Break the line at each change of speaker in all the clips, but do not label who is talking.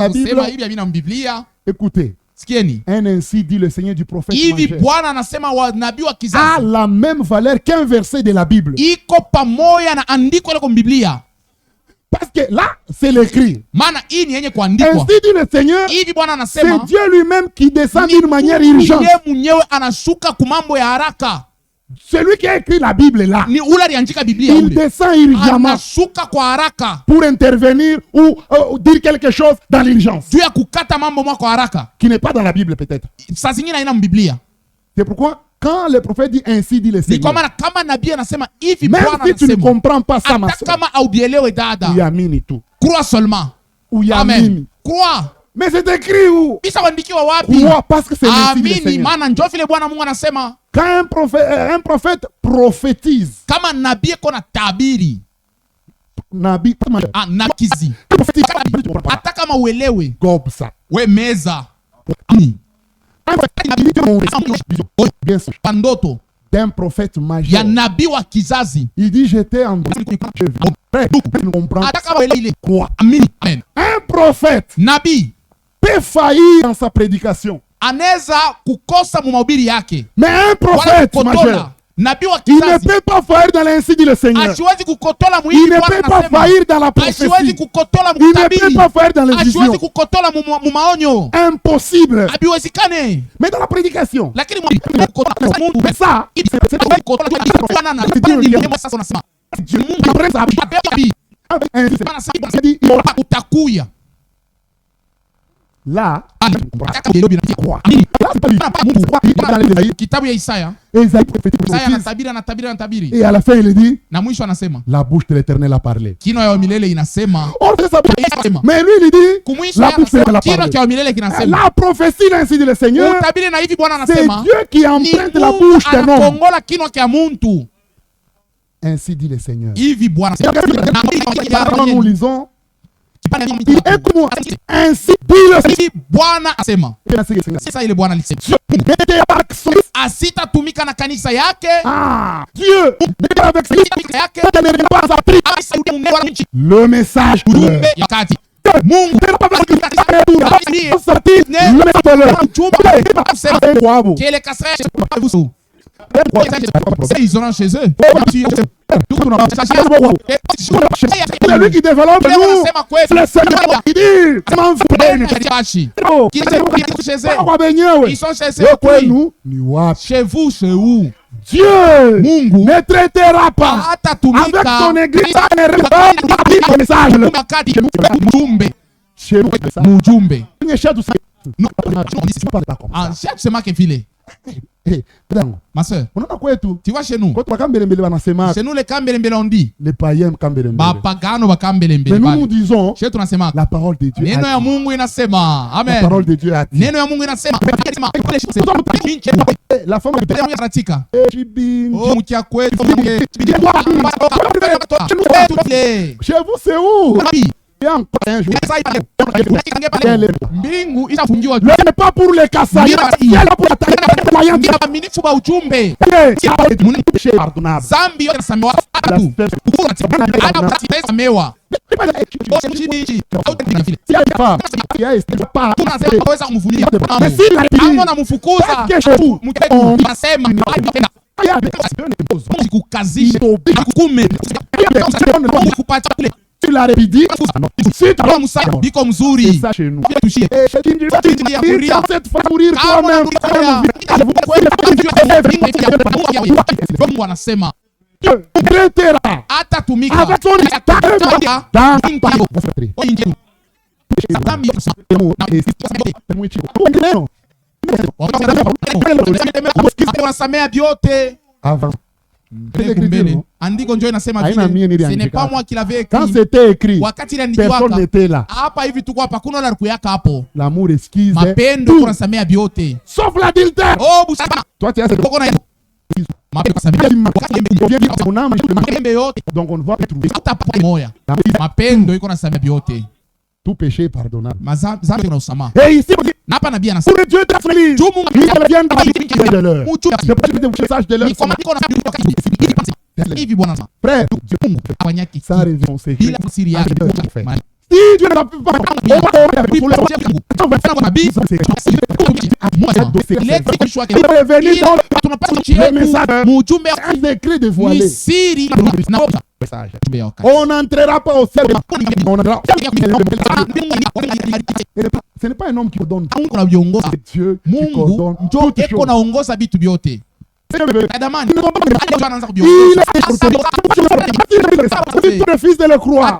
la Bible.
Kusema hivi havina Biblia.
Écoutez.
Sikieni.
Un ainsi dit le Seigneur du prophète
Hivi
majeur.
Bwana anasema wa nabii wa
A
kizazi
la même valeur qu'un verset de la Bible.
iko pamoja na andiko ile kwa Biblia.
Parce que là, c'est l'écrit.
Maana hii ni yenye kuandikwa.
Ainsi dit le Seigneur,
Hivi Bwana
c'est
anasema
Dieu lui-même qui descend
ni
d'une manière
Mungu
urgente.
yeye mwenyewe anashuka kumambo ya haraka.
Celui qui a écrit la Bible là,
Ni ule aliandika Biblia
il
ule.
descend urgemment
Anashuka kwa haraka
pour intervenir ou dire quelque chose dans l'urgence.
juu ya kukata mambo mwa kwa haraka.
Qui n'est pas dans la Bible peut-être.
Saa zingine haina Biblia.
C'est pourquoi quand le prophète dit ainsi dit le
Ni kwa
Seigneur,
maana kama nabii anasema hivi
même
Bwana
si tu ne
anasema,
comprends pas ça, ma
hata
soeur,
kama audielewe dada,
uyamini tout.
crois seulement.
Uyamini.
Amen. Crois.
Mais c'est écrit où?
Bisa kuandikiwa wapi?
Crois parce que c'est ainsi dit le
Amini,
Seigneur.
maana njoo vile Bwana Mungu anasema.
Quand un prophète prophétise,
Kama nabii kona tabiri,
nabii
nakizi. Hata kama uelewe,
gobe ça.
we meza.
Bien sûr.
Pandoto
D'un prophète
ya
majeur.
nabii wa kizazi.
Il dit j'étais en train de comprendre.
Hata kama uelewe ile.
Quoi?
Amini. Amen.
Un prophète
Nabii
peut faillir dans sa prédication.
anaweza kukosa mu mahubiri yake.
Mais un prophète
Wala
majeur,
kukotola. Nabii wa
il ne
kizazi
peut pas faillir dans l'ainsi dit le Seigneur.
asiwezi kukotola
Il
muhimu
ne
Bwana
peut pas
anasema.
faillir dans la
Asiwezi
prophétie.
kukotola
Il ne peut
mutabiri.
pas faillir dans les visions.
Asiwezi kukotola mu maonyo.
Impossible.
Habiwezekane.
Mais dans la prédication,
Lakini Mungu
ça,
utakuya
là,
kitabu ya Isaya.
Isaïe
Isaya anatabiri
et à la fin il dit,
na mwisho anasema
la bouche de l'Éternel a parlé.
kino ya milele inasema.
Or, c'est ça. Mais lui il dit,
Kumwisho
la bouche de l'Éternel a
kino
parlé.
cha milele kinasema.
La prophétie ainsi dit le Seigneur,
Utabiri na hivi Bwana
c'est
anasema.
Dieu qui
Ni
emprunte la
Mungu
bouche d'un homme.
anakongola kino cha muntu.
Ainsi dit le Seigneur.
Hivi Bwana
Quand nous lisons, écoute-moi, ainsi dit le
hivi Bwana asema.
Seigneur.
Sasa ile Bwana alisema
N'était pas avec son-
asitatumika na kanisa yake.
Ah, Dieu n'était pas avec son-
Kanisa yake
Ça ne pas appris le message.
ujumbe ya kati. Mungu kile kasreshe kuhusu ils ont chez eux.
C'est lui qui développe nous. Le Seigneur qui dit, comment vous
Ils sont chez eux.
nous,
Chez vous, c'est où?
Dieu
Mungu
ne traitera pas avec ton église. Le message.
mjumbe
Chez nous,
mjumbe
Ah,
sema ke vile ma soeur,
unaona kwetu
tu vois chez nous,
kwa bakambelembele wanasema
chez nous les kambelembele on dit
les païens kambelembele.
bapagano
Mais
bakambelembele
nous
bali
nous disons
chez tunasema
la parole de Dieu.
neno
a
ya
dit.
Mungu inasema.
La
Amen.
parole de Dieu a dit.
Neno ya Mungu inasema.
La femme
Katika
Chibingu.
oh mkia kwetu
Chez vous c'est où? Il y a encore un jour.
mbingu itafungiwa
Le n'est pas pour les Kassaïs. Il y a là pour la taille.
waaminifu wa ujumbe.
Pardonnable.
Zambi yote nasamewa samewa
Il y a une femme qui a été pas.
tunaweza kumvulia
Mais si la
ama namfukuza nasema kukazisha akukume kupatia kule
tu l'as répété. Si tu
Roho Msaidizi biko mzuri.
ça chez nous.
Tushie.
Cette fois mourir toi-même.
Mungu anasema
Dieu traitera
atatumika
avec son
wanasamea vyote.
avant.
Andiko njoo inasema
Haina mie
vile. Ce n'est
niliandika.
pas moi qui l'avais
Quand
écrit.
c'était écrit,
Wakati ile
personne
nikiwaka
n'était là.
hapa hivi tuko hapa kuna la kuyaka hapo.
L'amour esquisse
Mapendo
tout,
kunasamea vyote.
sauf l'adultère.
Oh busaba.
Toi tu as cette
Boko na mapendo kunasamea. Mapendo yote.
donc on ne va pas trouver
Hata papo moya. Mapendo iko nasamea vyote.
tout péché pardonnable.
Zambi kuna usama.
Et ici
Na hapa nabii anasema
pour Dieu t'afflige.
tu Mungu
Il vient de l'heure.
Muchu
C'est pas que le message de l'heure.
ni kwa maana hivi Bwana
Frère,
Mungu afanyaki
ça revient c'est
bila siri yake.
Si Dieu ne l'a plus pas, on n'entrera pas au ciel. Ce n'est pas un homme qui ordonne, c'est Dieu qui ordonne toutes choses. Si tu refuses de le croire,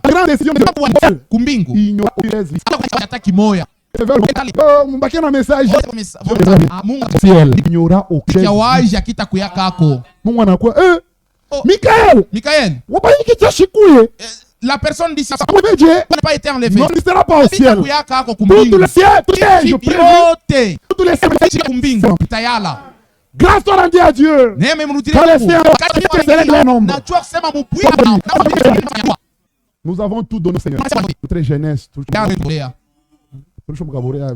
grande décision de il n'y aura aucun message. Il n'y aura aucun. Michael,
la personne dit ça
n'a
pas été enlevée.
Non, il ne sera pas au ciel. Tout le ciel, je prie. Tout le ciel. Grâce soit rendue à Dieu. Nous avons tout donné au Seigneur. Notre jeunesse.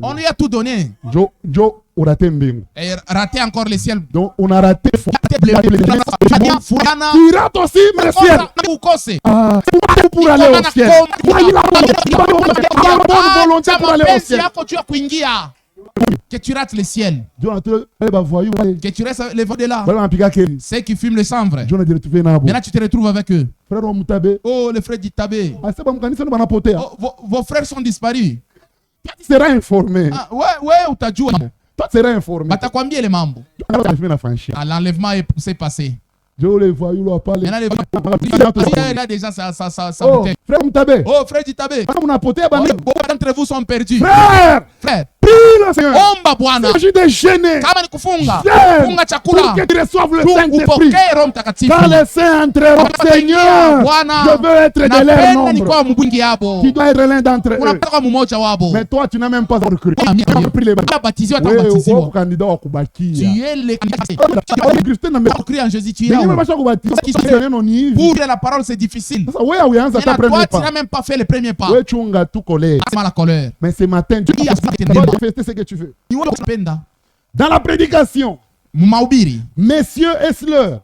On lui a tout donné. Et raté encore le ciel.
Donc on a raté. Tu rates aussi le ciel. Pour aller au ciel. Volonté pour aller au ciel.
Que tu rates le ciel. Que tu restes les vents de là. Ceux qui fument le chanvre. Maintenant tu te retrouves avec eux. Oh, les frères d'Itabé. Vos frères sont disparus.
Tu seras informé.
Ouais, utajua.
Toi tu seras informé.
Batakwambia le mambo. L'enlèvement s'est passé.
Maintenant les voyous
là déjà ça
frère Moutabé.
Oh frère d'Itabé.
Beaucoup
d'entre vous sont perdus.
Frère. Prie le Seigneur.
Omba Bwana.
Il s'agit de gêner.
Kama ni kufunga.
Funga
chakula.
Pour que tu reçoives le Saint-Esprit. Quand les saints entreront, Seigneur, je veux être de leur nombre. Tu dois être l'un d'entre eux. Mais toi, tu n'as même pas recruté. Tu as pris les baptisés. Tu
es le candidat en Jésus. Tu es pour la parole, c'est difficile. Toi, tu n'as même pas fait le premier pas. La colère.
Mais ce matin, tu dois manifester ce que tu veux. Dans la prédication, messieurs et sœurs,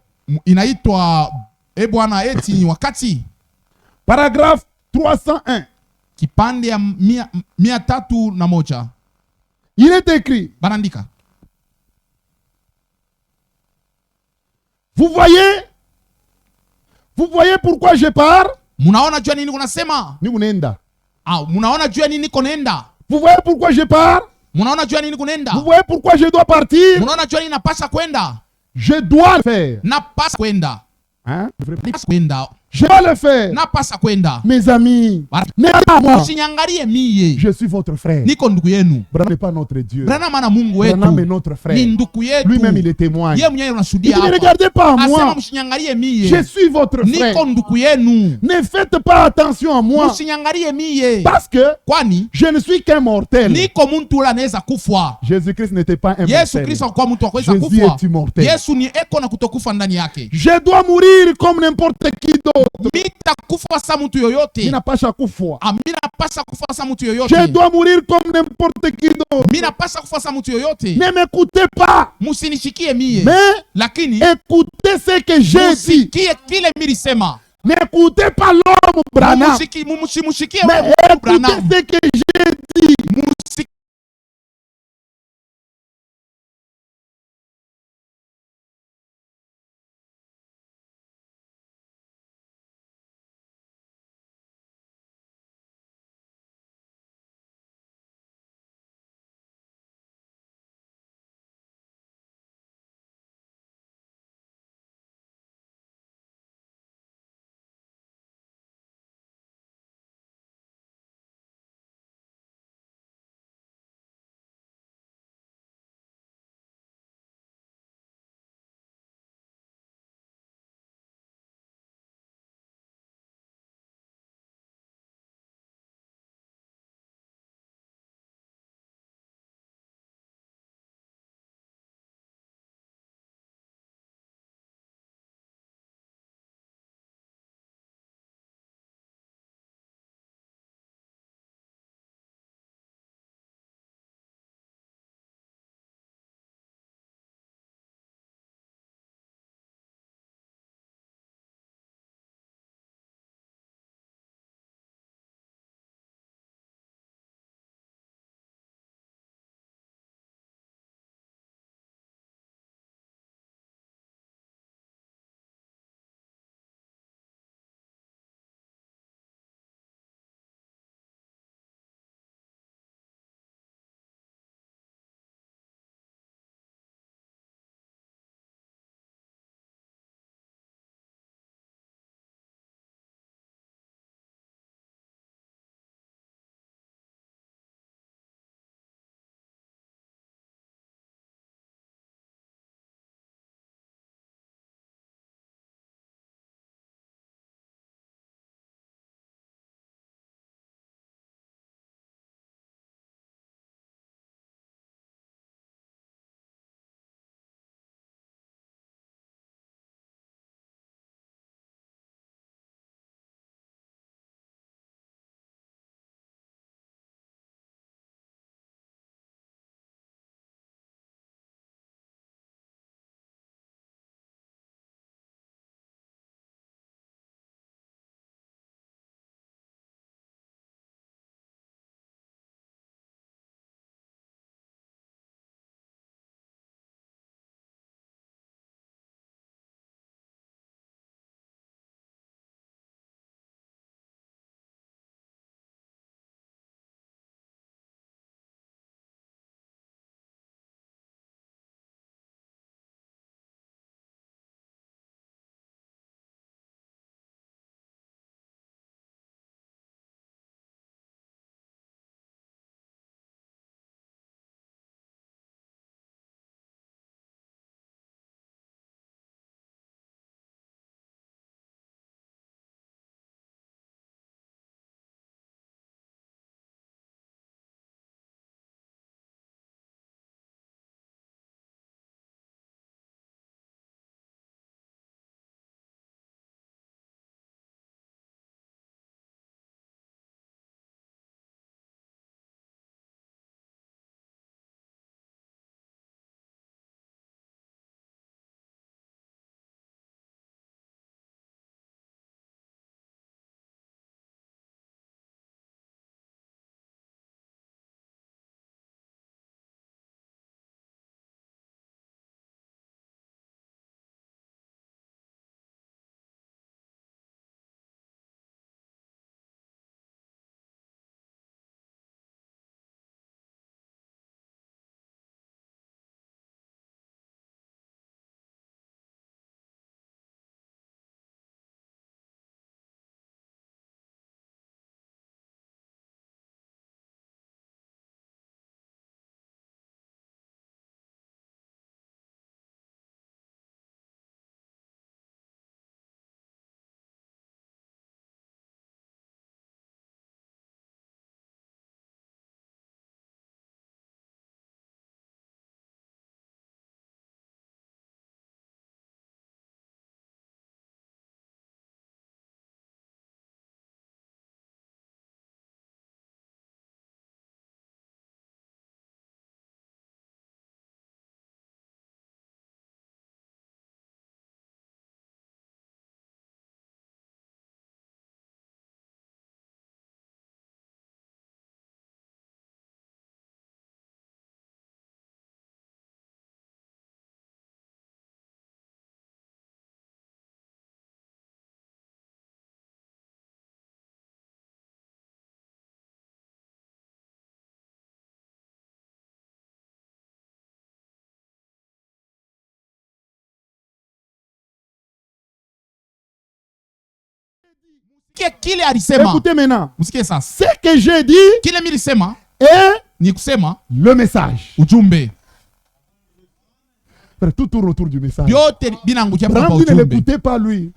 paragraphe 301. Il est écrit. Vous voyez pourquoi je pars? Vous voyez pourquoi je pars? Vous voyez pourquoi je dois partir? Je dois le faire. Hein? Je dois le faire. Mes amis, je suis votre frère. Branham n'est pas notre Dieu. Branham est notre frère. Lui-même, il est témoin. Il dit, ne regardez pas à moi. Je suis votre frère. Ne faites pas attention à moi. Parce que je ne suis qu'un mortel. Jésus-Christ n'était pas un mortel. Jésus est immortel. Je dois mourir comme n'importe qui d'autre. Je dois mourir comme n'importe qui d'autre. Ne m'écoutez pas. Mais écoutez ce que j'ai dit. N'écoutez pas l'homme Branham. Mais écoutez ce que j'ai dit.
Écoutez maintenant. Ce que j'ai dit est le message. Tout tourne autour du message. Ne l'écoutez pas lui.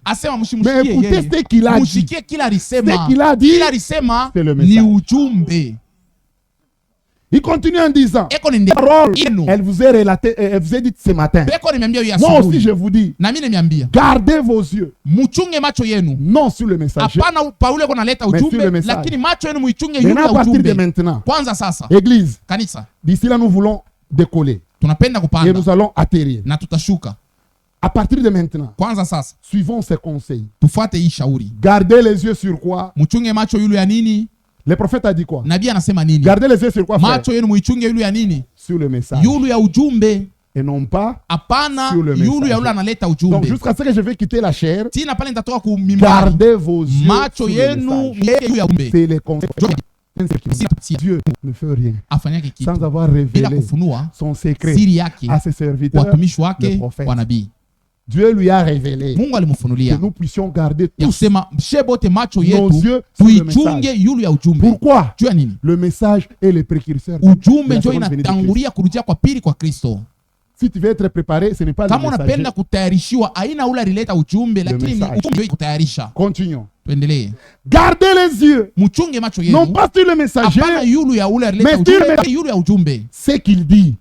Mais écoutez ce qu'il a dit. Ce qu'il a dit, c'est le message. Il continue en disant, parole, elle vous est relatée, elle vous est dite ce matin. Moi aussi je vous dis, gardez vos yeux, non sur le messager, mais sur le message. Maintenant, à partir de maintenant, Église, d'ici là nous voulons décoller. Et nous allons atterrir. À partir de maintenant, suivons ces conseils. Gardez les yeux sur quoi? Le prophète a dit quoi? Gardez les yeux sur quoi, frère? Sur le message. Et non pas sur le message. Donc jusqu'à ce que je vais quitter la chair, gardez vos yeux sur le message. C'est les conseils. Dieu ne fait rien sans avoir révélé son secret à ses serviteurs, le prophète. Dieu lui a révélé que nous puissions garder tous nos yeux sur le message. Pourquoi? Le message est le précurseur de la seconde venue de Christ. Si tu veux être préparé, ce n'est pas le messager. Continuons. Gardez les yeux, non pas sur le messager, mais sur ce qu'il dit.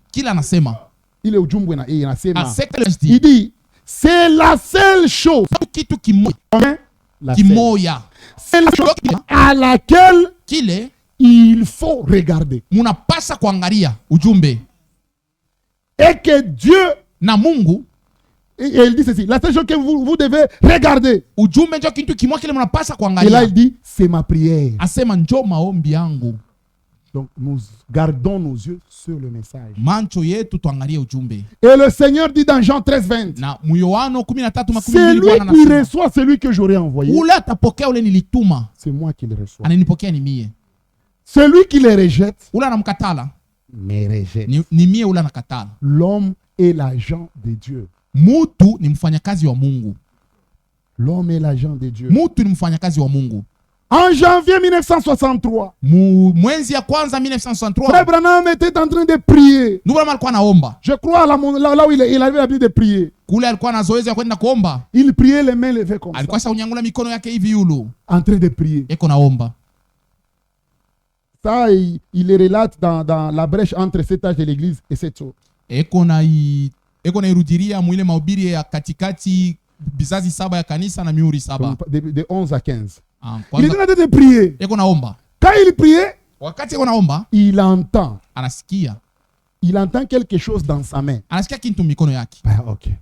Il dit, c'est la seule chose à laquelle il faut regarder. Et que Dieu, et il dit ceci, la seule chose que vous devez regarder. Et là il dit, c'est ma prière. Donc nous gardons nos yeux sur le message. Et le Seigneur dit dans Jean 13:20, c'est lui qui reçoit celui que j'aurais envoyé. C'est moi qui le reçois. Celui qui le rejette me rejette. L'homme est l'agent de Dieu. L'homme est l'agent de Dieu. En janvier 1963, Frère Branham était en train de prier. Je crois là où il avait l'habitude de prier. Il priait les mains levées comme ça. En train de prier. Ça, il le relate dans la brèche entre cet âge de l'église et cette chose. De 11 à 15. Il est en train de prier. Quand il priait, il entend. Il entend quelque chose dans sa main. Okay.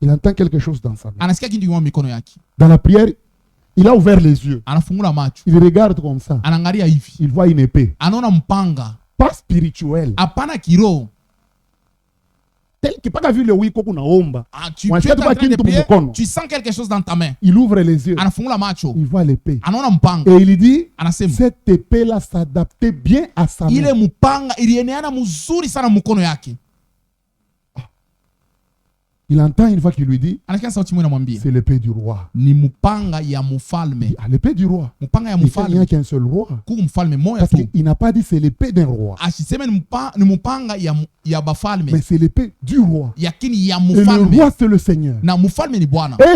Il entend quelque chose dans sa main. Dans la prière, il a ouvert les yeux. Il regarde comme ça. Il voit une épée. Pas spirituelle. Tel que pas vu le wiko kuna omba.
Tu sens quelque chose dans ta main.
Il ouvre les yeux. Il voit l'épée. Et il dit, cette épée là s'adaptait bien à sa main. Il entend une voix qui lui dit, c'est l'épée du roi. L'épée du roi. Il n'y a qu'un seul roi. Parce qu'il n'a pas dit c'est l'épée d'un roi. Mais c'est l'épée du roi. Et le roi c'est le Seigneur. Et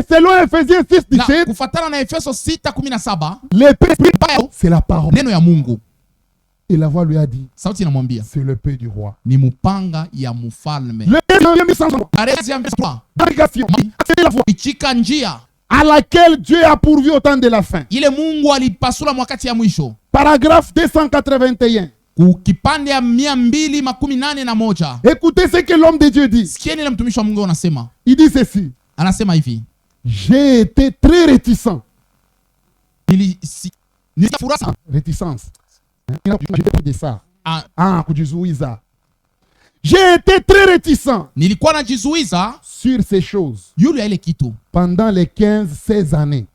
selon Ephésiens 6:17, l'épée c'est la parole. Et la voix lui a dit, c'est l'épée du roi. À laquelle Dieu a pourvu au temps de la fin. Paragraphe 281. Écoutez ce que l'homme de Dieu dit. Il dit ceci. J'ai été très réticent. Réticence. J'ai été très réticent sur ces choses pendant les 15-16 années.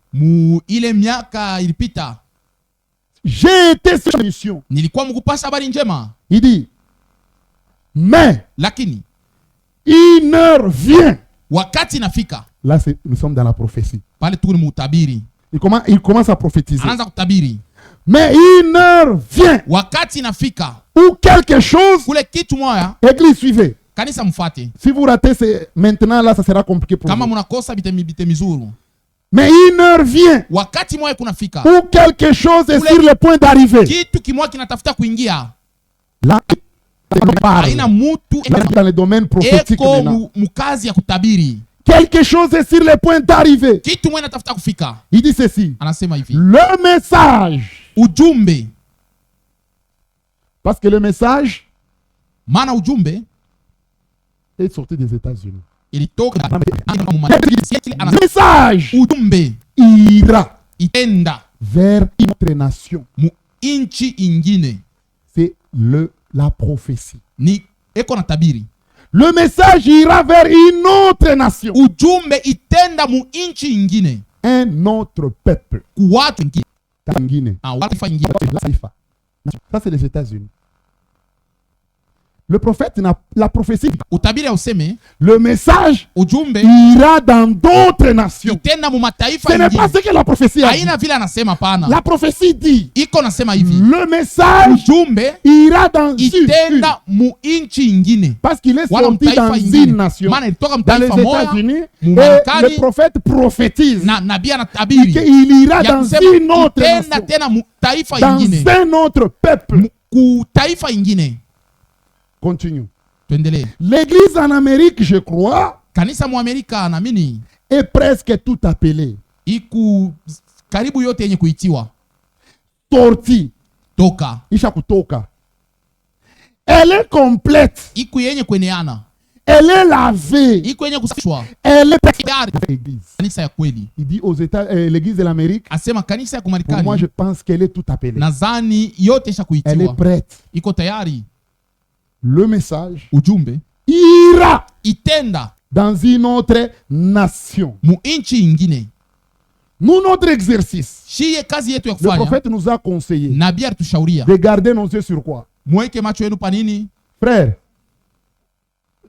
J'ai été sur mission. Il dit, mais une heure vient. Là, nous sommes dans la prophétie. Il commence à prophétiser.
Anaanza kutabiri.
Mais une heure vient.
Wakati inafika.
Ou quelque chose.
Kule kitu moya.
Église, suivez.
Kanisa mfuate.
Si vous ratez maintenant là, ça sera compliqué pour
kama
vous.
munakosa bite mizuru.
Mais une heure vient.
Wakati moya kunafika.
Ou quelque chose est sur le point d'arriver.
Kitu kimoya kinatafuta kuingia.
Là,
haina mutu
dans le domaine prophétique maintenant.
Mukazi ya kutabiri.
Quelque chose est sur le point d'arriver.
Kitu moya natafuta kufika.
Il dit ceci.
Anasema hivi.
Le message.
Ujumbe.
Parce que le message.
Mana ujumbe.
Est sorti des États-Unis.
Le
message
ujumbe
ira
itenda
vers une autre nation.
Inchi ingine.
C'est la prophétie.
Ni eko na tabiri.
Le message ira vers une autre nation.
Ujumbe itenda mu inchi ingine.
Un autre peuple.
Watu ingine.
Ça c'est les États-Unis. Le prophète la prophétie. Le message ira dans d'autres nations. Ce n'est pas ce que la prophétie a dit. La prophétie dit le message ira dans une. Parce qu'il est sorti dans une nation. Dans les États-Unis, le prophète prophétise qu'il ira dans une autre nation. Dans un autre peuple. Continue. L'église en Amérique, je crois, est presque tout appelée. Sorti.
Toka.
Ishakutoka. Elle est complète. Elle est lavée. Elle est l'église. Il dit aux États, l'église de l'Amérique. Pour moi, je pense qu'elle est tout appelée. Elle est prête. Le message
ujumbe
ira
itenda
dans une autre nation.
Mu inchi ingine.
Nous, notre exercice,
shiye kazi yetu ya
kufanya, le prophète nous a conseillé
de
garder nos yeux sur quoi?
Mweke macho yenu panini?
Frère,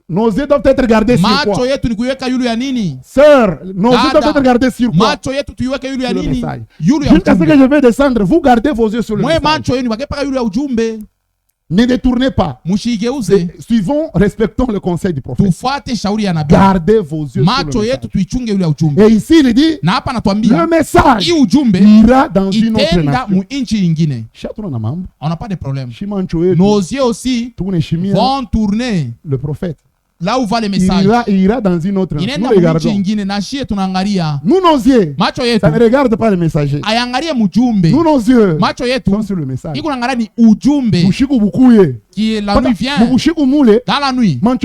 nos yeux doivent être gardés sur quoi?
Macho yetu ni kuiweka yulu ya nini?
Sœur, nos yeux doivent être gardés sur quoi?
Macho yetu tuiweke yulu ya nini?
Jusqu'à ce que je vais descendre, vous gardez vos yeux sur le message.
Macho yenu bakepaka yulu ya ujumbe.
Ne détournez pas. Suivons, respectons le conseil du prophète. Gardez vos yeux sur le message. Et ici, il dit, le message ira dans une autre nation.
On n'a pas de problème. Nos yeux aussi vont tourner.
Le prophète.
Là où va le message.
Il ira dans une autre nation. Nous regardons. Nous, nos yeux, ça ne regarde pas le messager. Nous, nos yeux sont sur le message.
Qui est la nuit vient. Dans la nuit. Nos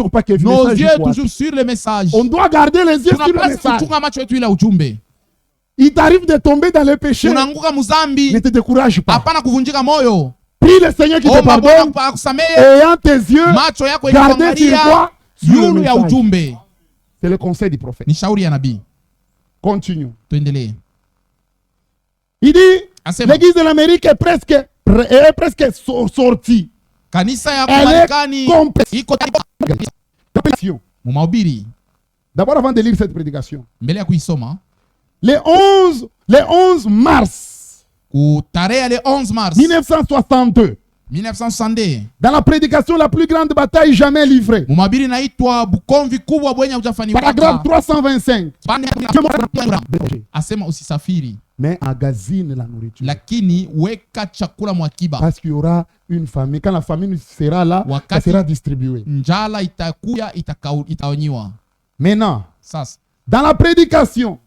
yeux toujours sur le message.
On doit garder les yeux sur le message. Il t'arrive de tomber dans le péché. Ne te décourage pas. Prie le Seigneur qui te pardonne. Ayant tes yeux gardés sur quoi? C'est le conseil du prophète. Continue. Il dit, l'église de l'Amérique est presque sortie. Elle est complète. D'abord, avant de lire cette prédication, le 11 mars 1962, dans la prédication la plus grande bataille jamais livrée, paragraphe 325, mais agazine la nourriture. Parce qu'il y aura une famille. Quand la famille sera là, ça sera distribué. Maintenant, dans la prédication,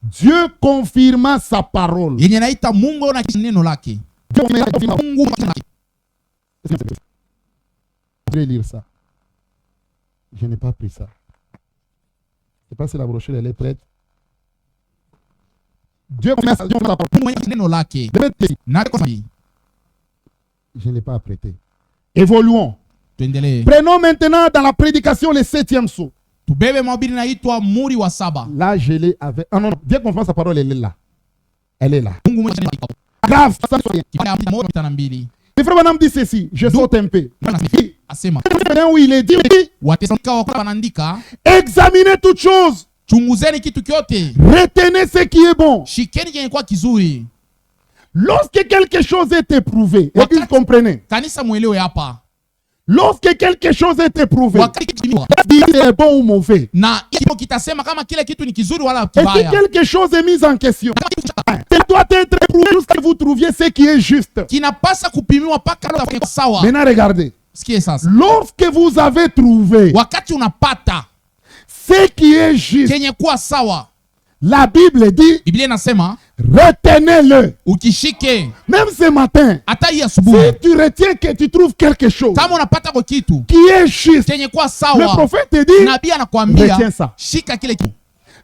Dieu confirma sa parole. Je vais lire ça. Je n'ai pas pris ça. Je ne sais pas si la brochure elle est prête. Dieu confirma sa parole. Je ne l'ai pas apprêté. Évoluons. Prenons maintenant dans la prédication le 7e saut. Là, je l'ai avec. Ah non, Dieu confirme sa parole, elle est là. Elle est là. Grave. Le frère Branham dit ceci, je saute un peu. Où il est dit, examinez toutes choses chunguzeni kitu kyote.
Retenez ce qui est bon.
Shikeni kenye kwa kizuri.
Lorsque quelque chose est éprouvé, et que vous comprenez.
Kanisa mwelewe hapa.
Lorsque quelque chose est éprouvé, c'est bon ou mauvais.
Na kitasema kama kile kitu ni kizuri wala
et
kibaya.
que quelque chose est mis en question, ça doit être éprouvé jusqu'à vous trouviez ce qui est juste.
Kinapasa kupimiwa paka sawa.
Maintenant regardez.
Sikie sasa.
Lorsque vous avez trouvé
wakati unapata
ce qui est juste,
kenye kuwa sawa,
la Bible dit,
Biblia inasema
retenez-le.
Ukishike.
Même ce matin,
hata hii asubuhi,
si tu retiens que tu trouves quelque chose
kama unapata kwa kitu
qui est juste,
kenye kuwa sawa,
le prophète te dit,
nabii anakuambia
retiens ça.
shika kile kitu.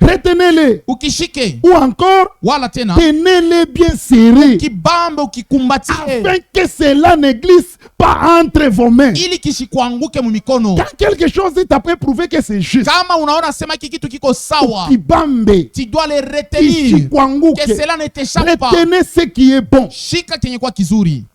Retenez-le.
Ukishike.
Ou encore,
wala tena
tenez-le bien serré.
Kibambe ukikumbatie.
Afin que cela ne glisse pas entre vos mains.
Ili kishikuanguke mu mikono.
Quand quelque chose est après prouver que c'est juste.
Kama unaona sema kitu kiko sawa.
Kibambe.
Tu dois le retenir. Que cela ne t'échappe pas.
Retenez ce qui est bon.
Shika kenye kwa kizuri.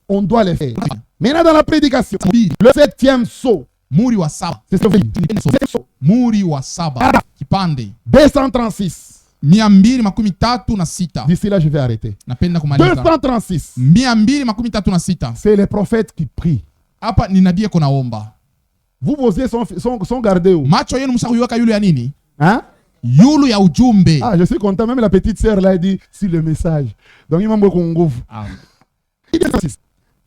On doit le faire. Maintenant dans la prédication, le 7e saut.
Muri wa saba.
C'est ce que je
Muri wa saba. Kipande
236.
236.
D'ici là je vais arrêter.
Napenda kumaliza.
236.
236.
C'est les prophètes qui prient.
Hapa ni nabii eko naomba.
Vous vos yeux sont gardés où?
Macho yenu mshakuiweka yule ya nini?
Hein?
Yulu ya ujumbe.
Ah, je suis content, même la petite sœur là elle dit sur le message. Donc il m'a beaucoup nguvu.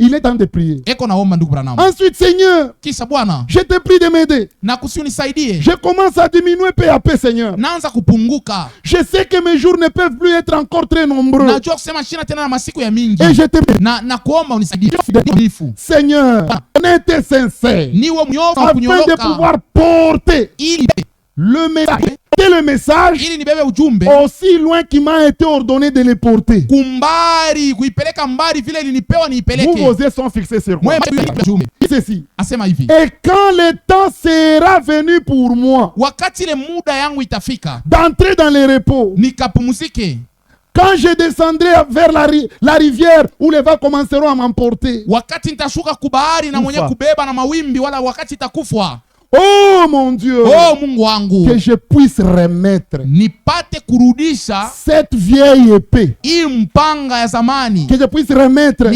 Il est temps de prier.
Ensuite,
Seigneur, je te prie de m'aider. Je commence à diminuer peu à peu, Seigneur. Je sais que mes jours ne peuvent plus être encore très nombreux. Et je te prie, Seigneur, honnête et sincère, afin de pouvoir porter le message aussi loin qu'il m'a été ordonné de le porter. Vous vos yeux sont fixés sur moi. Ceci. Et quand le temps sera venu pour moi d'entrer dans le repos, quand je descendrai vers la rivière où les vents commenceront à m'emporter, oh mon Dieu, que je puisse remettre cette vieille épée, que je puisse remettre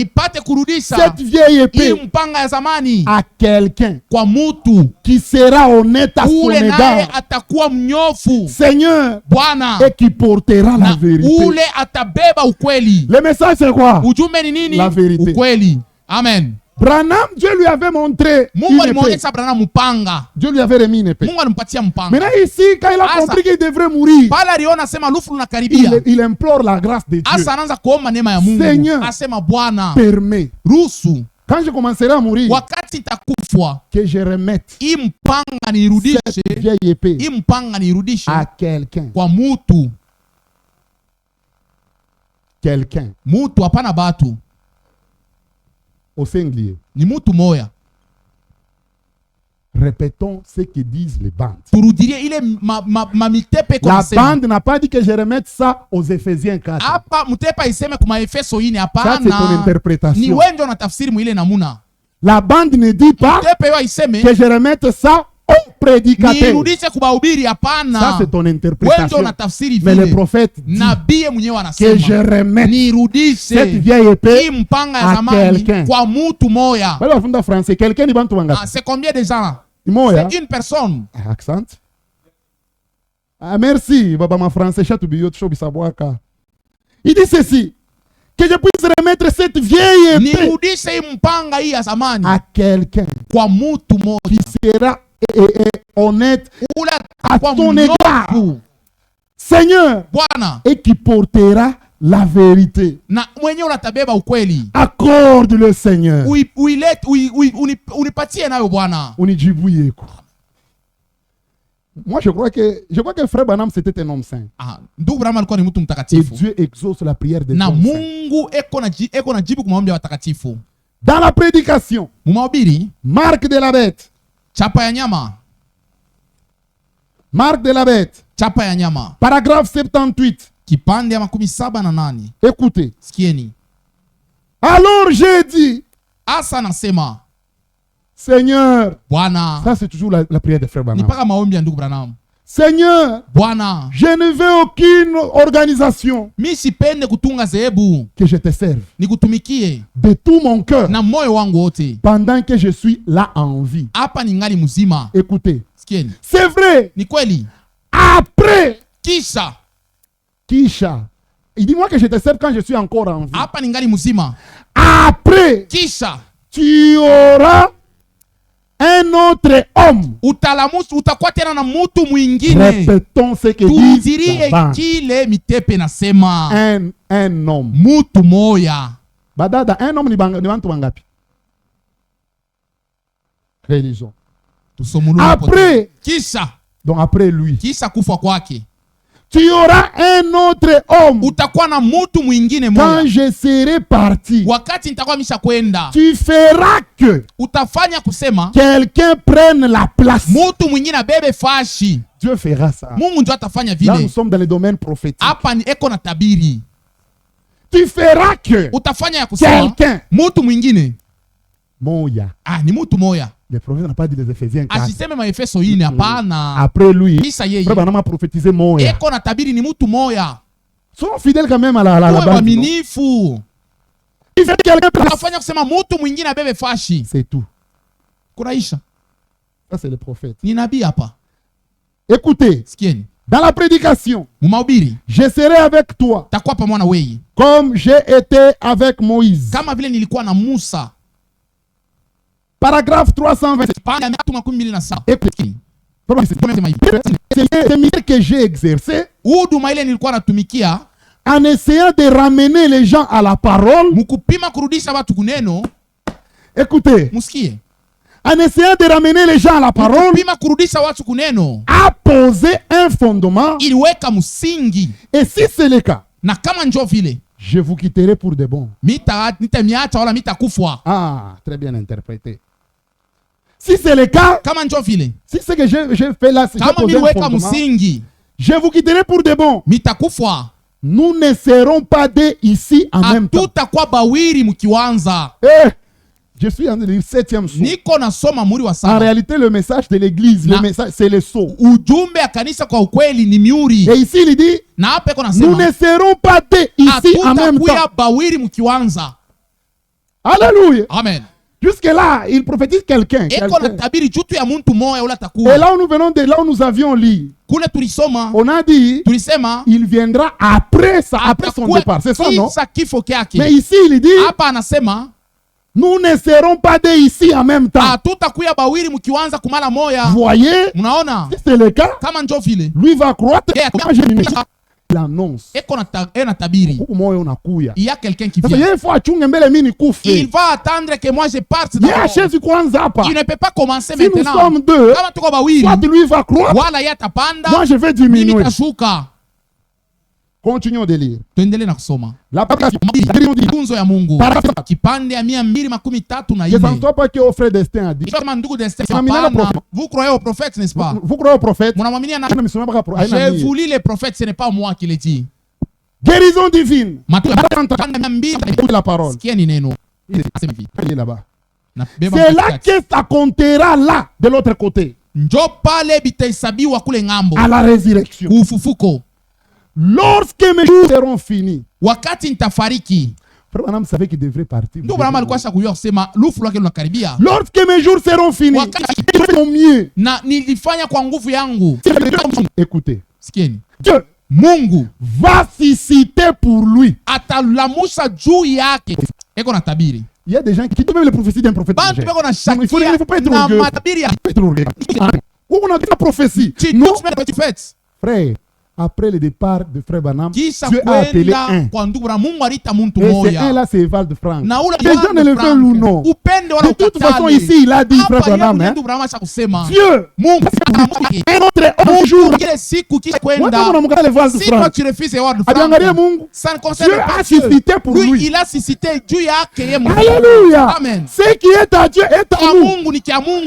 cette vieille épée à quelqu'un qui sera honnête à son égard, Seigneur, et qui portera la vérité. Le message c'est quoi? La vérité.
Amen.
Branham, Dieu lui avait montré une épée. Dieu lui avait remis une épée. Maintenant ici, quand il a compris qu'il devrait mourir, il implore la grâce de Dieu. Seigneur, permets, quand je commencerai à mourir, que je remette cette vieille épée à quelqu'un. Quelqu'un. Au singulier. Répétons ce que disent les bandes. La bande n'a pas dit que je remette ça aux Éphésiens 4. Ça c'est ton interprétation. La bande ne dit pas que je remette ça au prédicateur. Ça c'est ton interprétation. Mais le prophète dit que je remette cette vieille épée à quelqu'un.
C'est combien de gens?
C'est
une personne.
Accent. Ah, merci. Il dit ceci. Que je puisse remettre cette vieille épée à quelqu'un qui sera honnête à ton égard, Seigneur, et qui portera la vérité. Accorde le Seigneur. Moi je crois que frère Branham c'était un homme saint. Et Dieu exauce la prière des hommes saints. Dans la prédication, Marc de la Bête. Marc de la Bête. Paragraphe 78. Écoutez. Alors j'ai dit, Seigneur, ça c'est toujours la prière de frère Branham.
Seigneur,
Bwana,
je ne veux aucune organisation
mi sipende kutunga zehebu,
que je te serve
nikutumikie
de tout mon cœur
na moyo wangu wote
pendant que je suis là en vie.
hapa ningali mzima.
Écoutez,
Sikieni,
c'est vrai.
ni kweli.
Après,
Kisha,
il dit moi que je te serve quand je suis encore en vie.
hapa ningali mzima.
Après,
Kisha,
tu auras un autre homme.
utalamusu utakuwa tena na mutu mwingine.
Répétons ce que dit là-bas.
Kile mitepe nasema.
Un homme.
Mutu moya.
Badada, un homme ni bantu bangapi? Religion. Après,
Kisha,
donc après lui,
kisha kufa kwake,
tu auras un autre homme.
Utakuwa na mutu mwingine moya.
Quand je serai parti,
wakati nitakuwa misha kwenda,
tu feras que
utafanya kusema
quelqu'un prenne la place.
Mutu mwingine abebe fashi.
Dieu fera ça.
Mungu ndio atafanya vile.
Là nous sommes dans le domaine prophétique.
Hapa ni eko na tabiri.
Tu feras que
utafanya ya kusema
quelqu'un,
mutu mwingine
moya.
Ni mutu moya.
Le prophète n'a pas dit les Éphésiens 4.
Asiseme maefeso ine hapana.
Après lui,
frère
n'a prophétisé moya.
Eko na tabiri ni mutu moya.
Sois fidèle quand même à la base.
Waminifu. Afanya kusema mutu mwingine abebe fashi.
C'est tout.
Kuraisha.
Ça c'est le prophète.
Ni nabii hapa.
Écoutez.
Sikieni.
Dans la prédication,
mumahubiri,
je serai avec toi.
Takuwa pamoja na wewe.
Comme j'ai été avec Moïse.
Kama vile nilikuwa na Musa.
Paragraphe 320.
Écoutez.
C'est le ministère que j'ai exercé en essayant de ramener les gens à la parole. Écoutez. En essayant de ramener les gens à la parole, a posé un fondement. Et si c'est le cas, je vous quitterai pour de bon. Ah, très bien interprété. Si c'est le cas, si c'est que j'ai fait là, je vous quitterai pour de bon. Nous ne serons pas deux ici en même temps. Je suis en 7e saut. En réalité, le message de l'église, le message, c'est le saut. Et ici, il dit, nous ne serons pas deux ici en même temps. Alléluia.
Amen.
Jusque-là, il prophétise quelqu'un. Et là où nous venons de là où nous avions lu, on a dit, il viendra après ça, après son départ. C'est ça, non? Mais ici, il dit, nous ne serons pas deux ici en même temps. Vous voyez, si c'est le cas, lui va croître. Il annonce.
Il y a quelqu'un qui vient. Il va attendre que moi je parte. Il ne peut pas commencer maintenant.
Si nous sommes deux, soit lui va croître, moi je vais diminuer. Continuons de lire. La parole je ne pense pas que frère Destin a dit.
Vous croyez au prophète, n'est-ce pas?
Vous croyez au prophète?
Je vous lis les prophètes, ce n'est pas moi qui le dis.
Guérison divine. La parole. C'est là que ça comptera là, de l'autre côté. À la résurrection. Lorsque mes jours seront finis.
Wakati nitafariki.
Frère Branham savait qu'il devrait partir.
Lorsque
mes jours seront finis. Mon mieux. Écoutez. Dieu
Mungu
va susciter pour lui. Il y a des gens qui ont même les prophéties d'un prophète. Il ne faut pas être orgueilleux. Où on a dit la prophétie. Non. Frère. Après le départ de frère Branham, Dieu a appelé un. Et c'est un là, c'est Val de France. Les gens ne le veulent ou non. De toute façon, ici, il a dit frère Branham. Dieu, un autre jour. Si
toi tu refuses Word de France,
Dieu a suscité pour lui.
Il a suscité Dieu.
Alléluia.
Amen.
Ce qui est à Dieu est à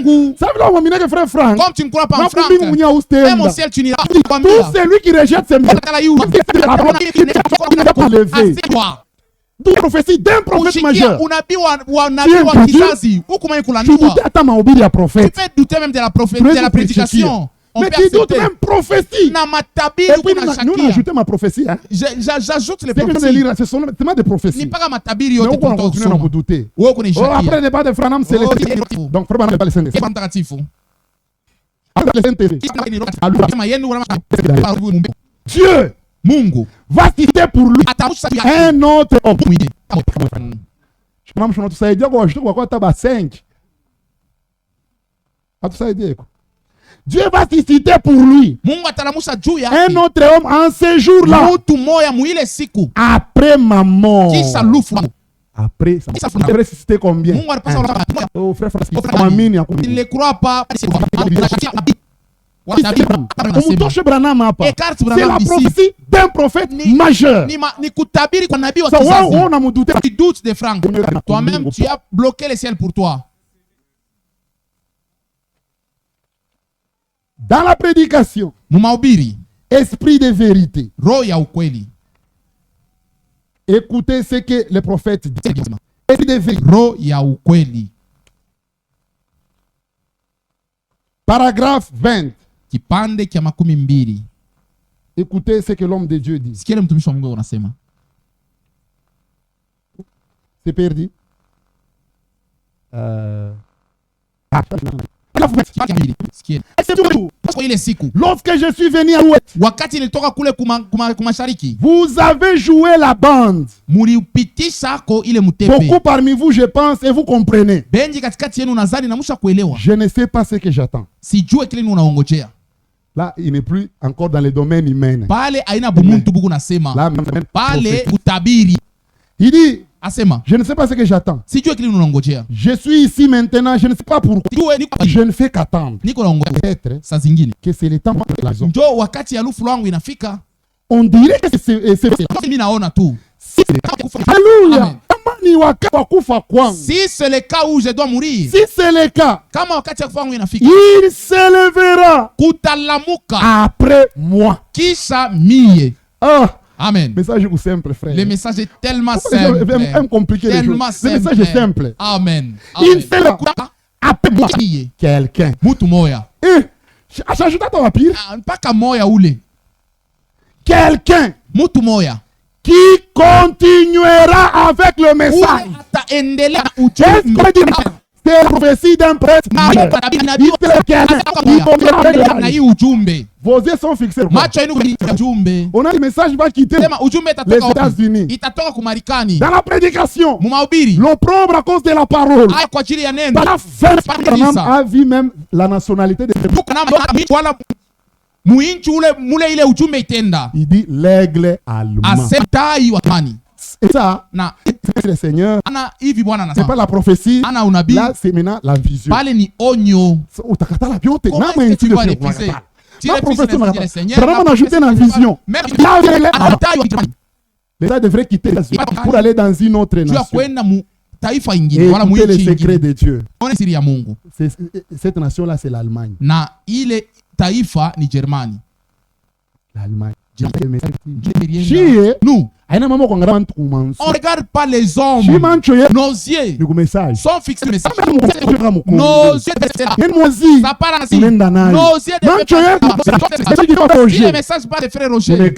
nous. Ça veut dire que frère Franck,
comme tu ne crois pas en Franck, même au ciel tu n'iras pas.
Tout celui qui rejette ses mots. D'où la prophétie d'un prophète majeur. Tu peux douter même de la prédication. Mais qui doute même prophétie. Et puis nous on a ajouté ma prophétie. Hein.
J'ajoute les
prophéties. Ce sont tellement des prophéties. Mais on continue à vous douter. Après le débat de Franam, c'est les... Donc Franam n'est pas le Saint-Esprit. Dieu
Mungu
va citer pour lui un autre homme. Dieu va citer pour lui un autre homme en ce jour-là. Après ma mort. Après, ça va ressusciter combien? Oh frère Francis,
il ne croit pas.
C'est la prophétie d'un prophète majeur.
Tu doutes de Franck. Toi-même, tu as bloqué le ciel pour toi.
Dans la prédication, esprit de vérité. Écoutez ce que le prophète dit. Esprit de vérité. Paragraphe 20. Écoutez ce que l'homme de Dieu dit. C'est perdu. Lorsque je suis venu à l'ouest, vous avez joué la bande. Beaucoup parmi vous, je pense, et vous comprenez. Je ne sais pas ce que j'attends. Là, il n'est plus encore dans le domaine humain. Il dit, je ne sais pas ce que j'attends. Je suis ici maintenant, je ne sais pas pourquoi. Je ne fais qu'attendre. Peut-être que c'est le temps de la raison. On dirait que c'est Alléluia.
Si c'est le cas où je dois mourir,
si c'est le cas, il s'élèvera après moi.
Amen.
Message est simple, frère.
Le message est tellement simple.
Même compliqué les choses. Le message est simple.
Amen.
Il s'élèvera après moi. Quelqu'un. J'ajoute à ton papier. Quelqu'un qui continuera avec le message. C'est la prophétie d'un prêtre. Vos yeux sont fixés. On a le message va quitter les États-Unis. Dans la prédication, l'opprobre à cause de la parole. Abraham a vu même la nationalité de il dit l'aigle allemand. Et ça, c'est le Seigneur. C'est pas la prophécie. Là, c'est maintenant la vision.
Comment est-ce que tu dois refuser?
La prophétie, vraiment, on a ajouté la vision. L'État devrait quitter pour aller dans une autre nation. Et écouter les secrets de Dieu. Cette nation-là, c'est l'Allemagne. L'Allemagne.
Nous, on ne regarde pas les hommes. Nos yeux sont fixés. Nos yeux ça part ainsi. Nos yeux si le message pas de frère Roger,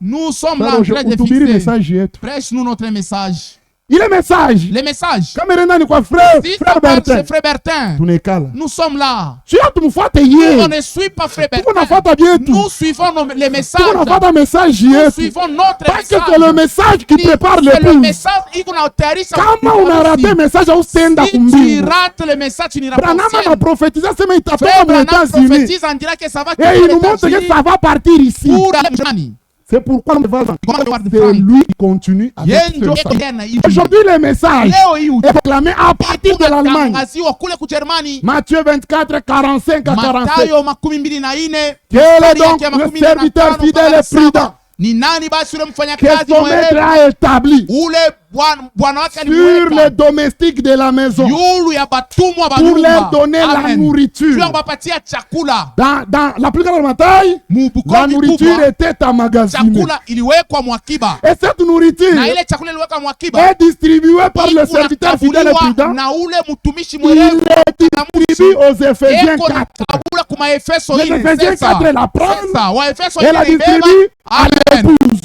nous sommes là en train de fixer. Prêche-nous notre message.
Il est message.
Les messages.
Frère
Bertin. Nous sommes là.
On
ne suit pas frère Bertin.
Nous
suivons les messages.
Nous
suivons notre
message. Parce que c'est le message qui prépare l'épouse. Comment on a raté le message au Senda Kumbi?
Si tu rates le message, tu n'iras pas au ciel.
A prophétisé, c'est aux États-Unis. Et il nous montre que ça va partir ici. C'est pourquoi c'est lui qui continue avec ce. Aujourd'hui, le message est proclamé à partir de l'Allemagne. Matthieu 24, 45 à 47. Quel est donc le serviteur fidèle et prudent que son maître a établi sur les domestiques de la maison pour leur donner la nourriture. Dans la plus grande bataille, la nourriture était emmagasinée. Et cette nourriture est distribuée par le serviteur fidèle et prudent. Il est distribue aux Éphésiens 4.
Les
Éphésiens 4, elle la prend
et
la distribue à l'épouse.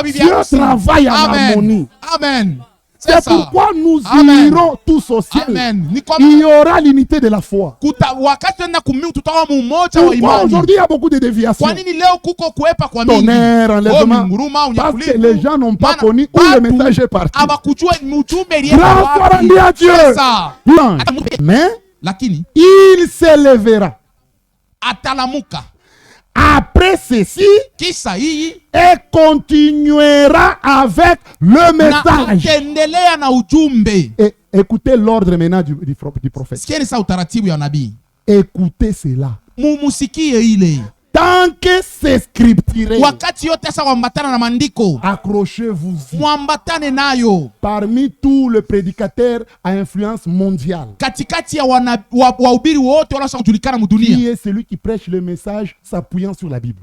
Dieu travaille en harmonie.
Amen.
C'est pourquoi nous irons tous au ciel. Il y aura l'unité de la foi. Pourquoi aujourd'hui il y a beaucoup de déviations? Tonnerre, enlèvement. Parce que les gens n'ont pas connu où le message est parti. Grâce soit rendue à Dieu. Mais il s'élèvera après ceci et continuera avec le message. Et écoutez l'ordre maintenant du prophète. Écoutez cela. Tant que c'est scripturé, accrochez-vous-y. Parmi tous les prédicateurs à influence mondiale, qui est celui qui prêche le message s'appuyant sur la Bible?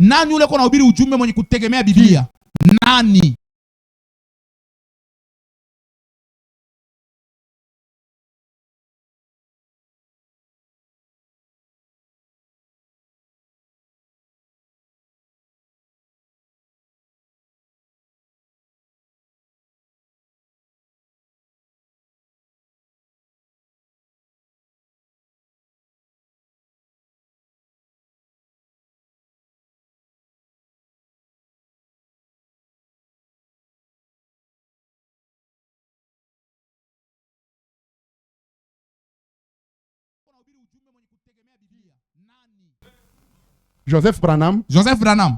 Joseph Branham.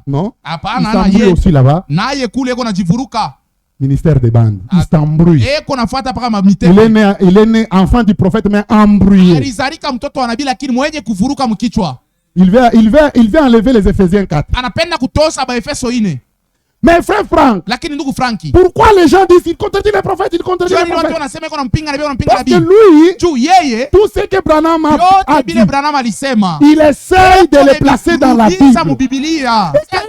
Non. Il s'embrouille aussi là-bas. Ministère des bandes. Il s'embrouille. Il est né enfant du prophète mais embrouillé. Il veut enlever les Éphésiens 4. Mais frère Franck, pourquoi les gens disent qu'il contredit les prophètes, il contredit les prophètes? Parce que lui, tout ce que Branham a dit, il essaye de les placer dans la Bible. Et quand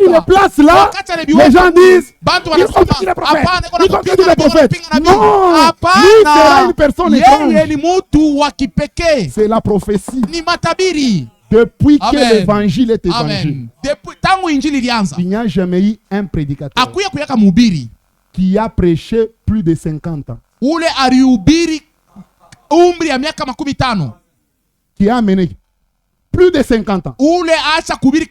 il les place là, les gens disent il contredit les prophètes. Il contredit les prophètes. Non, lui sera une personne étrange. C'est la prophétie. Depuis que l'évangile est évangile, il n'y a jamais eu un prédicateur qui a prêché plus de 50 ans, qui a amené plus de 50 ans. Depuis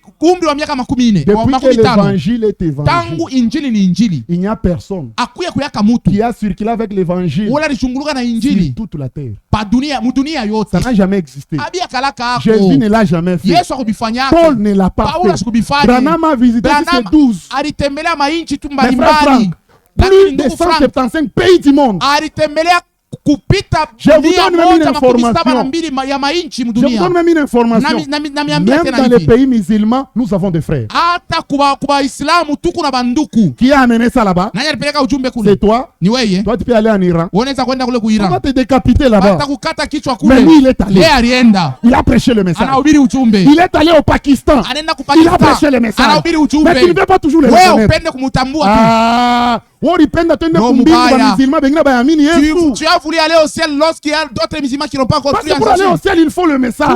que l'évangile est évangile, il n'y a personne qui a circulé avec l'évangile sur toute la terre. Ça n'a jamais existé. Jésus ne l'a jamais fait. Paul ne l'a pas fait. Branham a visité ces 12. Mais frère Franck, plus de 175 pays du monde. Je vous donne même une information. Même dans les pays musulmans, nous avons des frères. Qui a amené ça là-bas? C'est toi. Toi, tu peux aller en Iran. On va te décapiter là-bas. Mais lui, il est allé. Il a prêché le message. Il est allé au Pakistan. Il a prêché le message. Mais tu ne veux pas toujours le reconnaître. Tu as voulu aller au ciel lorsqu'il y a d'autres musulmans qui n'ont pas compris. Parce que pour aller au ciel, il faut le message.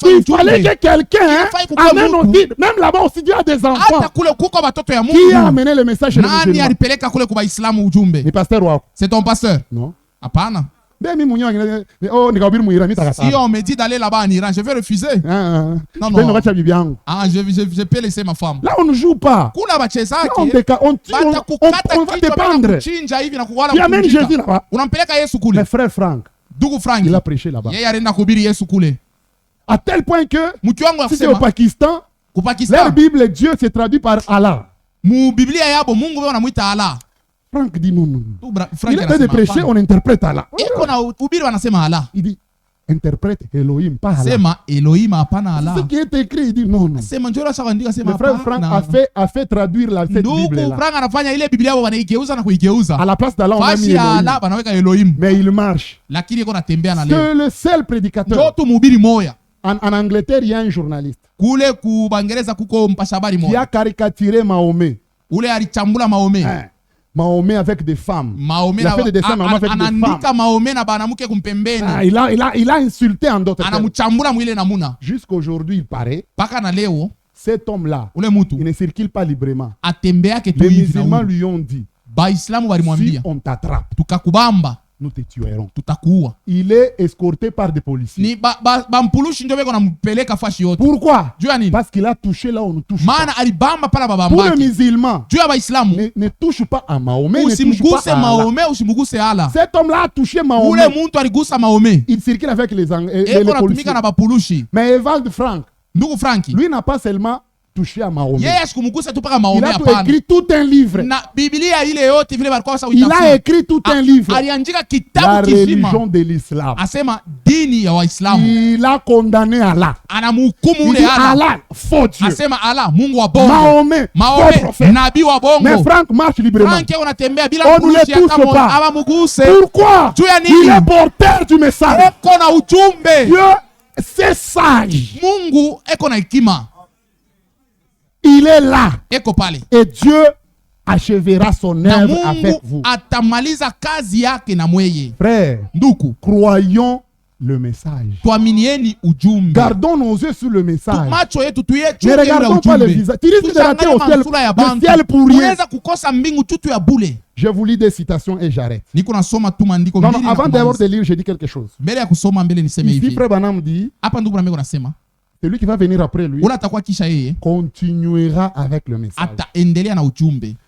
Il fallait que quelqu'un amène aussi, même là-bas aussi, Dieu a des enfants qui a amené le message chez les musulmans. C'est ton pasteur? Non. Si on me dit d'aller là-bas en Iran, je vais refuser. Non, je peux laisser ma femme. Là, on ne joue pas. Là, on va dépendre. Tu amènes Jésus là-bas. Mais frère Franck, il a prêché là-bas. À tel point que, si c'est au Pakistan, leur Bible, Dieu s'est traduit par Allah. Franck dit non. Il a fait de prêcher, on interprète Allah. Il dit, interprète Elohim, pas Allah. Ce qui est écrit, il dit non. Le frère Franck a fait traduire cette Bible-là. À la place d'Allah, on a mis Elohim. Mais il marche. C'est le seul prédicateur. En Angleterre, il y a un journaliste qui a caricaturé Mahomet. Mahomet avec des femmes. Il a fait des dessins avec des femmes. Il a insulté en d'autres termes. Jusqu'aujourd'hui, il paraît, cet homme-là, il ne circule pas librement. Les musulmans lui ont dit, Si on t'attrape, nous te tuerons. Il est escorté par des policiers. Pourquoi? Parce qu'il a touché là où on ne touche pas. Pour les musulmans, ne touche pas à Mahomet, ne touche pas à Allah. Cet homme-là a touché Mahomet. Il circule avec les policiers. Mais Evald Frank, lui n'a pas seulement touché à Mahomet. Il a écrit tout un livre. Il a écrit tout un livre. La religion de l'islam. Il a condamné Allah. Il dit Allah, faux Dieu. Mahomet, faux prophète. Mais Frank marche librement. On ne le touche pas. Pourquoi? Il est porteur du message. Dieu, c'est sage. Il est là. Et Dieu achèvera son œuvre avec vous. Frère, croyons le message. Gardons nos yeux sur le message. Ne regardons pas le visage. Tu risques de rater le ciel pour rien. Je vous lis des citations et j'arrête. Non, avant d'abord de lire, je dis quelque chose. Ici, Frère Branham dit, celui qui va venir après lui continuera avec le message.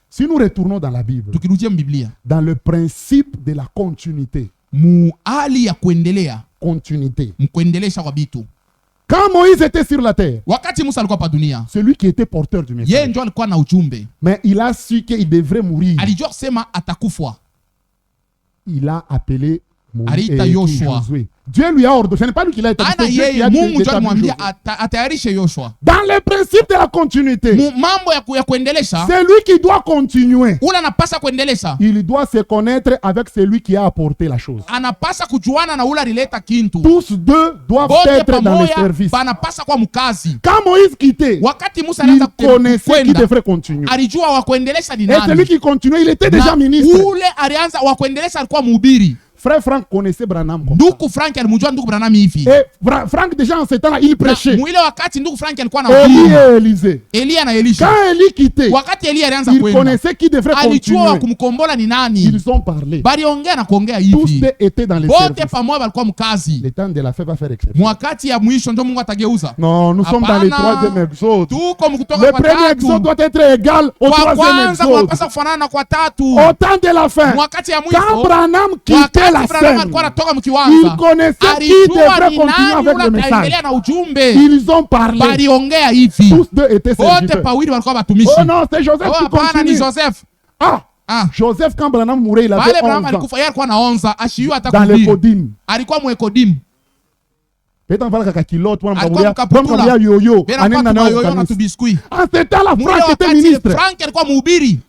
Si nous retournons dans la Bible, dans le principe de la continuité, quand Moïse était sur la terre, celui qui était porteur du message, mais il a su qu'il devrait mourir. Il a appelé Moïse et Josué. Dieu lui a ordonné, ce n'est pas lui qui l'a établi. Dans le principe de la continuité, c'est lui qui doit continuer. Il doit se connaître avec celui qui a apporté la chose. Tous deux doivent être dans le service. Quand Moïse quittait, il connaissait qui devrait continuer. Et celui qui continuait, il était déjà ministre. Frère Frank connaissait Branham comme ça. Et Frank déjà en ce temps-là, il prêchait. Élie et Élisée. Quand Élie quittait, il connaissait qui devrait continuer. Ils ont parlé. Tous deux étaient dans les services. Le temps de la fête va faire exception. Non, nous sommes dans le troisième exode. Le premier exode doit être égal au troisième exode. Au temps de la fin, quand Branham quittait la scène, ils connaissaient qui devrait continuer avec le message. Ils ont parlé. Tous deux étaient serviteurs. Oh non, c'est Joseph qui continue. Joseph, quand Branham mourait, il avait 11 ans. Dans les Kodim. En ce temps-là, Frank était ministre.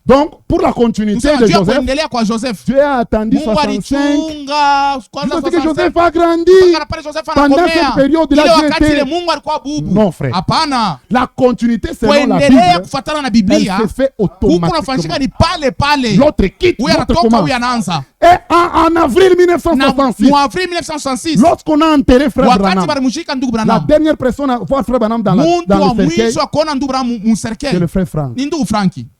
Donc, pour la continuité de Joseph, Dieu a attendu 65. Jusqu'à ce que Joseph a grandi. Pendant cette période-là, Dieu était... Non, frère. La continuité selon la Bible, elle se fait automatiquement. L'autre quitte, l'autre commence. Et en avril 1966, lorsqu'on a enterré Frère Branham, la dernière personne à voir Frère Branham dans le cercueil, c'est le frère Frank.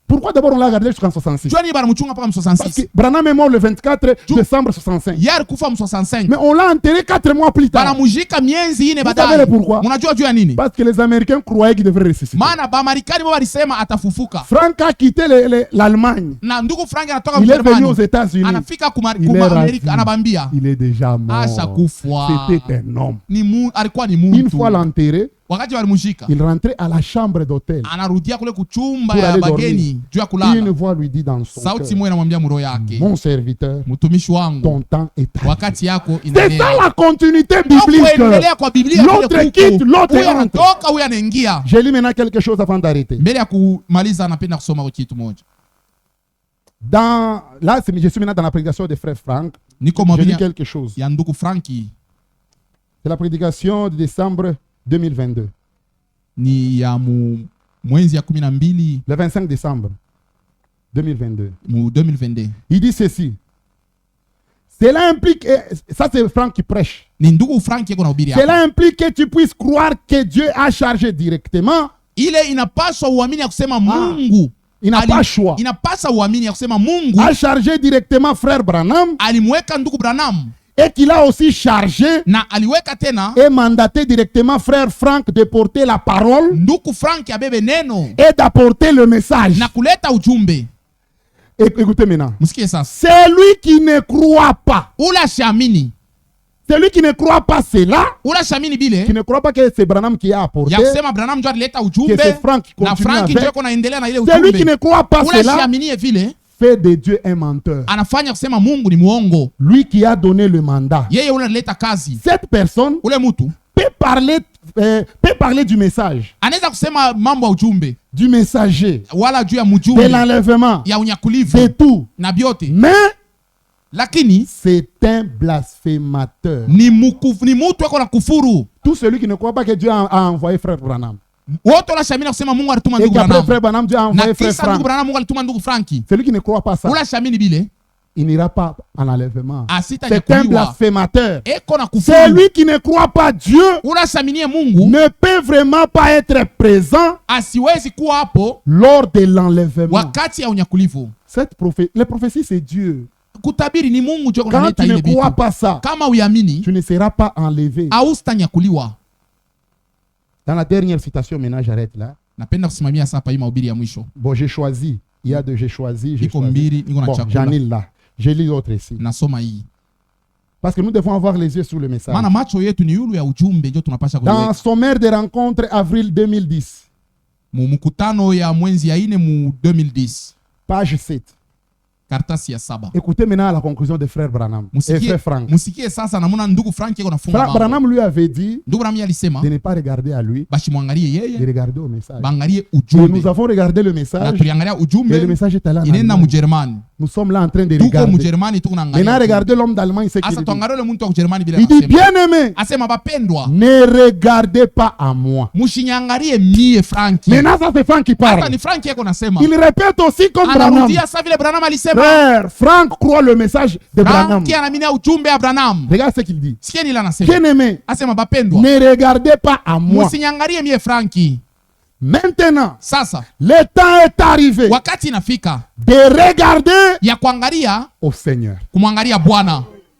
Pourquoi d'abord on l'a gardé jusqu'en 66? Parce que Branham est mort le 24 décembre 65. Mais on l'a enterré 4 mois plus tard. Vous savez pourquoi? Parce que les Américains croyaient qu'il devrait ressusciter. Frank a quitté l'Allemagne. Il est venu aux États-Unis. Il est déjà mort. C'était un homme. Une fois l'enterré, il rentrait à la chambre d'hôtel pour aller dormir. Une voix lui dit dans son cœur, mon serviteur, ton temps est arrivé. C'est ça la continuité biblique. L'autre quitte, l'autre entre. J'ai lu maintenant quelque chose avant d'arrêter. Là, je suis maintenant dans la prédication de frère Frank. Je lis quelque chose. C'est la prédication de décembre 2022. Le 25 décembre 2022. Il dit ceci. Cela implique, ça c'est Franck qui prêche. Cela implique que tu puisses croire que Dieu a chargé directement Il n'a pas choix.
A
chargé directement frère Branham.
Branham.
Et qu'il a aussi chargé et mandaté directement frère Frank de porter la parole et d'apporter le message. Écoutez maintenant. C'est lui qui ne croit pas. Celui qui ne croit pas cela, qui ne croit pas que c'est Branham qui a apporté, que c'est Frank qui continue avec, celui qui ne croit pas cela, fait de Dieu un menteur. Lui qui a donné le mandat. Cette personne peut parler du message, du messager, de l'enlèvement, de tout. Mais c'est un blasphémateur. Tout celui qui ne croit pas que Dieu a envoyé frère Branham. Et qu'après frère Branham, Dieu a envoyé frère Frank. Celui qui ne croit pas ça, il n'ira pas en enlèvement. C'est un blasphémateur. Celui qui ne croit pas Dieu ne peut vraiment pas être présent lors de l'enlèvement. Les prophéties, c'est Dieu. Quand tu ne crois pas ça, tu ne seras pas enlevé. Dans la dernière citation, maintenant j'arrête là. Bon, j'ai choisi. Il y a deux, j'ai choisi. Bon, j'en ai là. J'ai lu l'autre ici. Parce que nous devons avoir les yeux sur le message. Dans sommaire des rencontres, avril 2010. Page 7. Écoutez maintenant la conclusion de frère Branham et frère Frank. Frère Branham lui avait dit de ne pas regarder à lui, de regarder au message. Et nous avons regardé le message, mais le message est allé en Allemagne. Nous sommes là en train de regarder. Maintenant, regardez l'homme d'Allemagne, ce qu'il dit. Il dit, bien aimé, ne regardez pas à moi. Maintenant, ça c'est Frank qui parle. Il répète aussi comme Branham. Frère, Frank croit le message de Branham. Regarde ce qu'il dit. Bien aimé, ne regardez pas à moi. Maintenant, le temps est arrivé de regarder au Seigneur.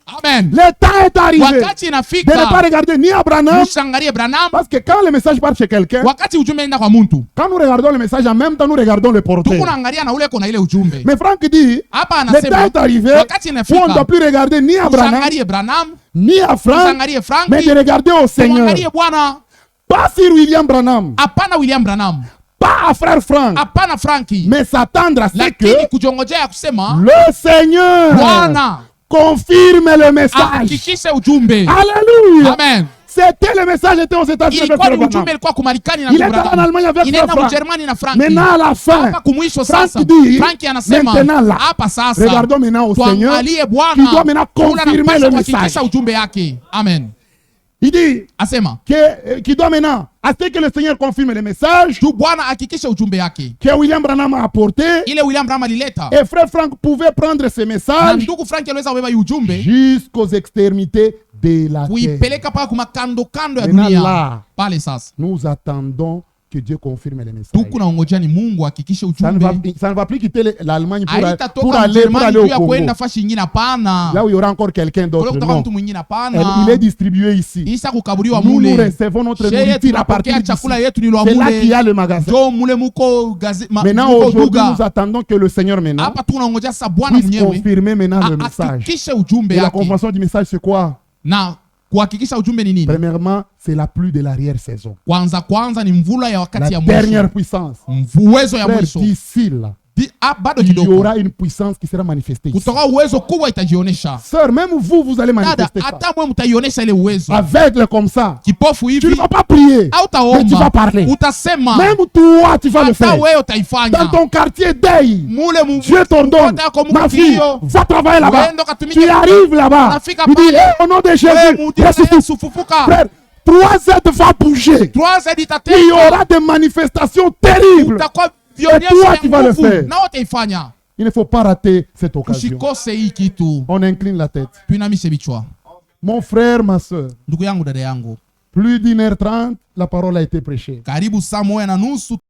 Amen.
Le temps est arrivé de ne pas regarder ni à Branham, parce que quand le message part chez quelqu'un, quand nous regardons le message, en même temps nous regardons le porteur. Mais Frank dit, le temps est arrivé où on ne doit plus regarder ni à Branham, ni à Frank, mais de regarder au Seigneur. Pas sur William Branham, pas à frère Frank, mais s'attendre à ce que le Seigneur confirme le message. Alléluia.
Amen.
C'était le message était aux États-Unis avec frère Branham. Il était en Allemagne avec frère Frank. Maintenant à la fin, Frank dit, maintenant là, regardons maintenant au Seigneur qui doit maintenant confirmer le message.
Amen.
Il dit qu'il doit maintenant, à ce que le Seigneur confirme le message que William Branham a apporté, et frère Frank pouvait prendre ce message jusqu'aux extrémités de la terre. Maintenant là, nous attendons que Dieu confirme les messages. Ça ne va plus quitter l'Allemagne pour aller au Congo. Là où il y aura encore quelqu'un d'autre. Il est distribué ici. Nous recevons notre nourriture à partir d'ici. C'est là qu'il y a le magasin. Maintenant, aujourd'hui, nous attendons que le Seigneur maintenant puisse confirmer maintenant le message. Et la confirmation du message, c'est quoi? Premièrement, c'est la pluie de l'arrière-saison. La dernière puissance. Frère, d'ici là, il y aura une puissance qui sera manifestée ici. Sœur, même vous allez manifester ça. Aveugle comme ça, tu ne vas pas prier, mais tu vas parler. Même toi, tu vas le faire. Dans ton quartier d'Aïe, Dieu t'ordonne, ma fille, va travailler là-bas. Tu arrives là-bas, tu dis, au nom de Jésus, ressuscite. Frère, 3 aides vont bouger. Il y aura des manifestations terribles. Et toi qui vas le faire. Il ne faut pas rater cette occasion. On incline la tête. Mon frère, ma soeur, plus d'1h30, la parole a été prêchée.